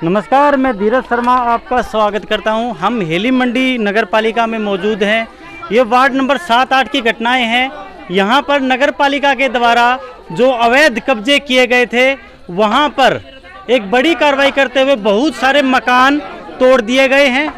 नमस्कार, मैं धीरज शर्मा आपका स्वागत करता हूं। हम हेली मंडी नगर पालिका में मौजूद हैं। ये वार्ड नंबर 7-8 की घटनाएं हैं। यहां पर नगर पालिका के द्वारा जो अवैध कब्जे किए गए थे, वहां पर एक बड़ी कार्रवाई करते हुए बहुत सारे मकान तोड़ दिए गए हैं।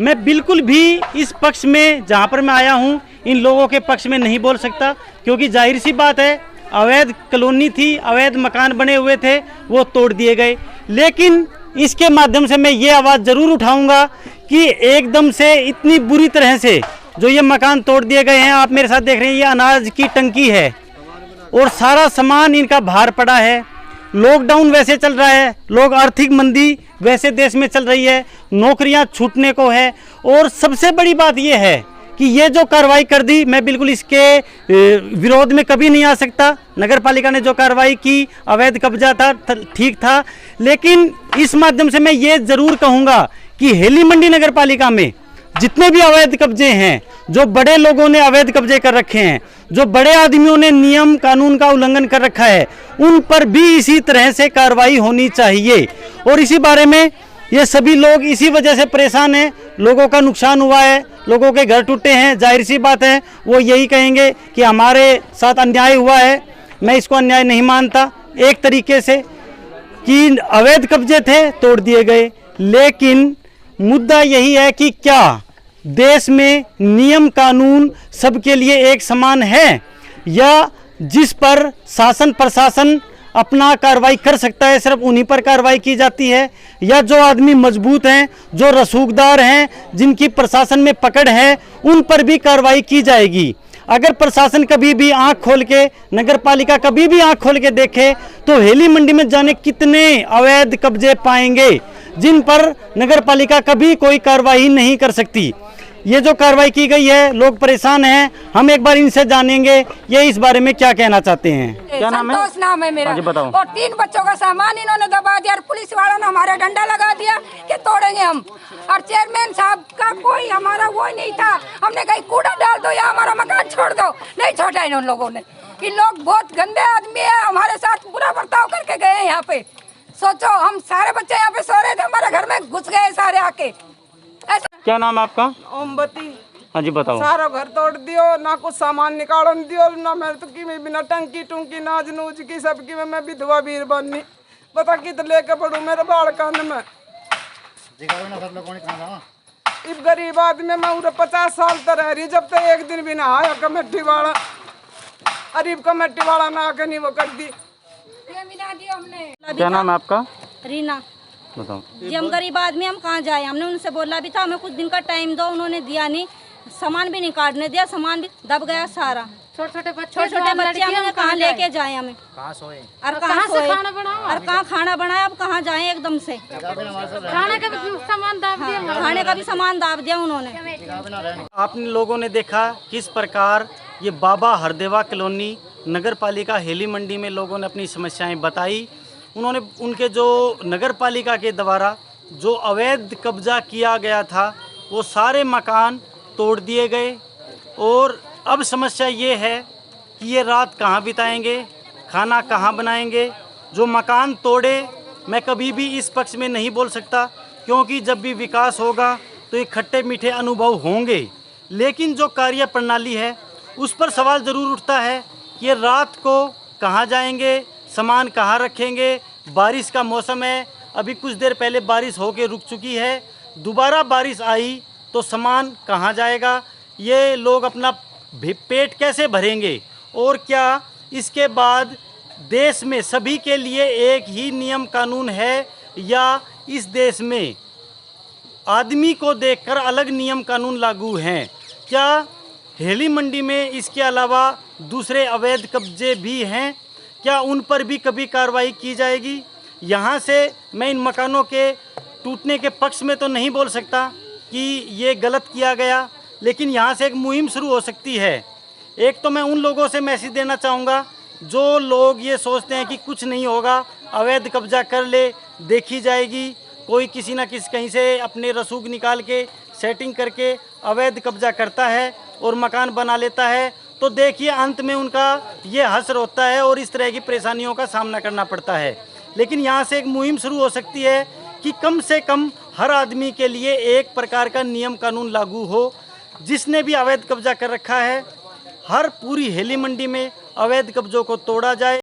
मैं बिल्कुल भी इस पक्ष में, जहां पर मैं आया हूं, इन लोगों के पक्ष में नहीं बोल सकता, क्योंकि जाहिर सी बात है, अवैध कॉलोनी थी, अवैध मकान बने हुए थे, वो तोड़ दिए गए। लेकिन इसके माध्यम से मैं ये आवाज़ ज़रूर उठाऊंगा कि एकदम से इतनी बुरी तरह से जो ये मकान तोड़ दिए गए हैं, आप मेरे साथ देख रहे हैं, ये अनाज की टंकी है और सारा सामान इनका बाहर पड़ा है। लॉकडाउन वैसे चल रहा है, लोग आर्थिक मंदी वैसे देश में चल रही है, नौकरियां छूटने को है। और सबसे बड़ी बात ये है कि ये जो कार्रवाई कर दी, मैं बिल्कुल इसके विरोध में कभी नहीं आ सकता। नगर पालिका ने जो कार्रवाई की, अवैध कब्जा था, ठीक था। लेकिन इस माध्यम से मैं ये ज़रूर कहूँगा कि हेली मंडी नगर पालिका में जितने भी अवैध कब्जे हैं, जो बड़े लोगों ने अवैध कब्जे कर रखे हैं, जो बड़े आदमियों ने नियम कानून का उल्लंघन कर रखा है, उन पर भी इसी तरह से कार्रवाई होनी चाहिए। और इसी बारे में ये सभी लोग इसी वजह से परेशान हैं। लोगों का नुकसान हुआ है, लोगों के घर टूटे हैं। जाहिर सी बात है, वो यही कहेंगे कि हमारे साथ अन्याय हुआ है। मैं इसको अन्याय नहीं मानता, एक तरीके से कि अवैध कब्जे थे, तोड़ दिए गए। लेकिन मुद्दा यही है कि क्या देश में नियम कानून सबके लिए एक समान है, या जिस पर शासन प्रशासन अपना कार्रवाई कर सकता है, सिर्फ उन्हीं पर कार्रवाई की जाती है, या जो आदमी मजबूत हैं, जो रसूखदार हैं, जिनकी प्रशासन में पकड़ है, उन पर भी कार्रवाई की जाएगी। अगर प्रशासन कभी भी आंख खोल के, नगर पालिका कभी भी आंख खोल के देखे, तो हेली मंडी में जाने कितने अवैध कब्जे पाएंगे जिन पर नगर पालिका कभी कोई कार्रवाई नहीं कर सकती। ये जो कार्रवाई की गई है, लोग परेशान हैं। हम एक बार इनसे जानेंगे ये इस बारे में क्या कहना चाहते हैं। क्या नाम है? संतोष नाम है मेरा। बताओ। और 3 बच्चों का सामान इन्होंने दबा दिया और पुलिस वालों ने हमारे डंडा लगा दिया कि तोड़ेंगे हम। और चेयरमैन साहब का कोई हमारा वो नहीं था। हमने कहीं कूड़ा डाल दो या हमारा मकान छोड़ दो, नहीं छोड़ा इन लोगों ने। इन लोग बहुत गंदे आदमी है, हमारे साथ बुरा बर्ताव करके गए हैं। यहाँ पे सोचो, हम सारे बच्चे यहाँ पे सो रहे थे, हमारे घर में घुस गए सारे आके। क्या नाम है आपका? ओमवती। हाँ जी, बताओ। सारा घर तोड़ दियो, ना कुछ सामान निकालो दियो, ना मेरे तो की में बिना टंकी टूंकी नाज नूज की सबकी में मैं विधवा वीर बननी। बता कित लेके पड़ू मेरे बाल कान में। इब गरीब आदमी मैं उधर 50 साल तक रह रही, जब तक एक दिन भी ना आया कमेटी वाला। अरीब कमेटी वाला ना आके नहीं वो कर दी। क्या नाम है आपका? रीना। बताओ। जी, हम गरीब आदमी, हम कहाँ जाए? हमने उनसे बोला भी था हमें कुछ दिन का टाइम दो, उन्होंने दिया नहीं। सामान भी नहीं काटने दिया, सामान भी दब गया सारा। छोटे छोटे बच्चे हमने कहाँ लेके जाए? हमें कहाँ सोए और कहाँ सोए और कहाँ खाना बनाया? अब कहाँ जाए? एकदम से खाने का भी सामान दाब दिया, खाने का भी सामान दाब दिया उन्होंने। आपने लोगों ने देखा किस प्रकार ये बाबा हरदेवा कॉलोनी नगर पालिका हेली मंडी में लोगों ने अपनी समस्याएं बताई। उन्होंने उनके जो नगर पालिका के द्वारा जो अवैध कब्जा किया गया था, वो सारे मकान तोड़ दिए गए। और अब समस्या ये है कि ये रात कहाँ बिताएंगे, खाना कहाँ बनाएंगे। जो मकान तोड़े, मैं कभी भी इस पक्ष में नहीं बोल सकता, क्योंकि जब भी विकास होगा तो ये खट्टे मीठे अनुभव होंगे। लेकिन जो कार्य प्रणाली है, उस पर सवाल ज़रूर उठता है कि ये रात को कहाँ जाएंगे, सामान कहाँ रखेंगे। बारिश का मौसम है, अभी कुछ देर पहले बारिश होके रुक चुकी है, दोबारा बारिश आई तो सामान कहाँ जाएगा, ये लोग अपना पेट कैसे भरेंगे। और क्या इसके बाद देश में सभी के लिए एक ही नियम कानून है, या इस देश में आदमी को देखकर अलग नियम कानून लागू हैं? क्या हेली मंडी में इसके अलावा दूसरे अवैध कब्जे भी हैं? क्या उन पर भी कभी कार्रवाई की जाएगी? यहाँ से मैं इन मकानों के टूटने के पक्ष में तो नहीं बोल सकता कि ये गलत किया गया, लेकिन यहाँ से एक मुहिम शुरू हो सकती है। एक तो मैं उन लोगों से मैसेज देना चाहूँगा जो लोग ये सोचते हैं कि कुछ नहीं होगा, अवैध कब्जा कर ले, देखी जाएगी। कोई किसी ना किसी कहीं से अपने रसूख निकाल के सेटिंग करके अवैध कब्जा करता है और मकान बना लेता है, तो देखिए अंत में उनका ये हश्र होता है और इस तरह की परेशानियों का सामना करना पड़ता है। लेकिन यहाँ से एक मुहिम शुरू हो सकती है कि कम से कम हर आदमी के लिए एक प्रकार का नियम कानून लागू हो। जिसने भी अवैध कब्जा कर रखा है, हर पूरी हेली मंडी में अवैध कब्जों को तोड़ा जाए।